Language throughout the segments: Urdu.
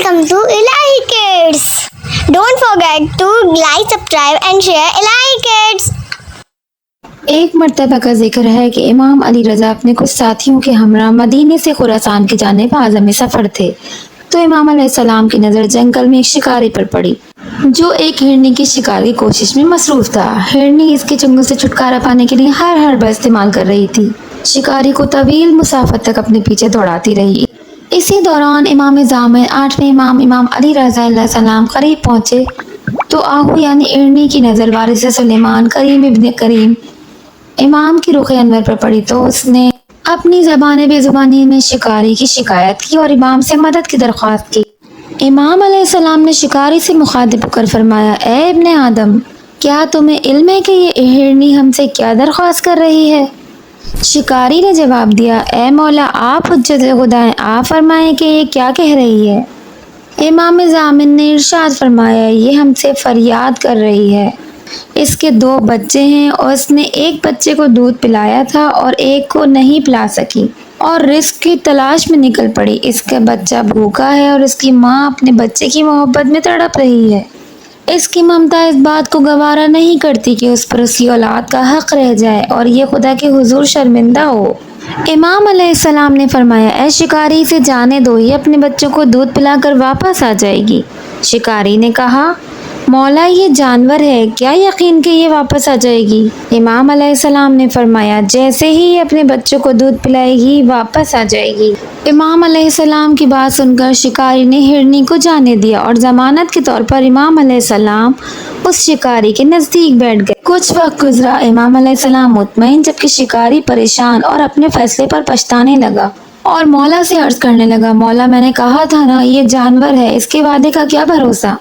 welcome to Ilahi Kids. Don't forget to like, subscribe and share Ilahi Kids. ایک مرتبہ کا ذکر ہے کہ امام علی رضا اپنے کچھ ساتھیوں کے ہمراہ مدینے سے خراسان کی جانب عازم سفر تھے تو امام علیہ السلام کی نظر جنگل میں ایک شکاری پر پڑی جو ایک ہرنی کی شکار کی کوشش میں مصروف تھا۔ ہرنی اس کے چنگل سے چھٹکارا پانے کے لیے ہر حربہ استعمال کر رہی تھی، شکاری کو طویل مسافت تک اپنے پیچھے دوڑاتی رہی۔ اسی دوران امام زامن آٹھویں امام علی رضا علیہ السلام قریب پہنچے تو آہو یعنی ہرنی کی نظر وارث سلیمان کریم ابن کریم امام کی رخ انور پر پڑی تو اس نے اپنی زبان بے زبانی میں شکاری کی شکایت کی اور امام سے مدد کی درخواست کی۔ امام علیہ السلام نے شکاری سے مخاطب کر فرمایا، اے ابن آدم، کیا تمہیں علم ہے کہ یہ ہرنی ہم سے کیا درخواست کر رہی ہے؟ شکاری نے جواب دیا، اے مولا، آپ حجت خدا ہیں، آپ فرمائیں کہ یہ کیا کہہ رہی ہے؟ امام زامن نے ارشاد فرمایا، یہ ہم سے فریاد کر رہی ہے، اس کے 2 بچے ہیں اور اس نے ایک بچے کو دودھ پلایا تھا اور ایک کو نہیں پلا سکی اور رزق کی تلاش میں نکل پڑی۔ اس کا بچہ بھوکا ہے اور اس کی ماں اپنے بچے کی محبت میں تڑپ رہی ہے۔ اس کی ممتا اس بات کو گوارا نہیں کرتی کہ اس پر اس کی اولاد کا حق رہ جائے اور یہ خدا کے حضور شرمندہ ہو۔ امام علیہ السلام نے فرمایا، اے شکاری، اسے جانے دو، یہ اپنے بچوں کو دودھ پلا کر واپس آ جائے گی۔ شکاری نے کہا، مولا، یہ جانور ہے، کیا یقین کہ یہ واپس آ جائے گی؟ امام علیہ السلام نے فرمایا، جیسے ہی یہ اپنے بچوں کو دودھ پلائے گی واپس آ جائے گی۔ امام علیہ السلام کی بات سن کر شکاری نے ہرنی کو جانے دیا اور ضمانت کے طور پر امام علیہ السلام اس شکاری کے نزدیک بیٹھ گئے۔ کچھ وقت گزرا، امام علیہ السلام مطمئن جبکہ شکاری پریشان اور اپنے فیصلے پر پچھتانے لگا اور مولا سے عرض کرنے لگا، مولا، میں نے کہا تھا نا، یہ جانور ہے، اس کے وعدے کا کیا بھروسہ؟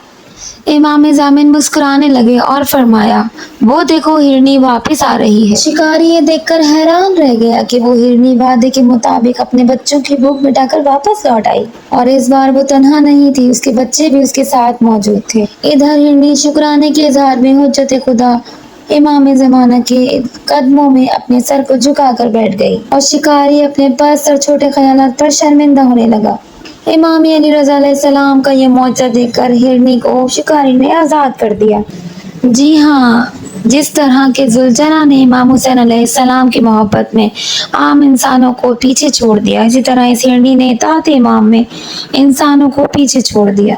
امام زامن مسکرانے لگے اور فرمایا، وہ دیکھو، ہرنی واپس آ رہی ہے۔ شکاری یہ دیکھ کر حیران رہ گیا کہ وہ ہرنی وعدے کے مطابق اپنے بچوں کی بھوک مٹا کر واپس لوٹ آئی اور اس بار وہ تنہا نہیں تھی، اس کے بچے بھی اس کے ساتھ موجود تھے۔ ادھر ہرنی شکرانے کے اظہار میں حجت خدا امام زمانہ کے قدموں میں اپنے سر کو جھکا کر بیٹھ گئی اور شکاری اپنے پست اور چھوٹے خیالات پر شرمندہ ہونے لگا۔ امام علی رضا علیہ السلام کا یہ معجزہ دیکھ کر ہرنی کو شکاری نے آزاد کر دیا۔ جی ہاں، جس طرح کے ذوالجلال نے امام حسین علیہ السلام کی محبت میں عام انسانوں کو پیچھے چھوڑ دیا، اسی طرح اس ہرنی نے اطاعت امام میں انسانوں کو پیچھے چھوڑ دیا۔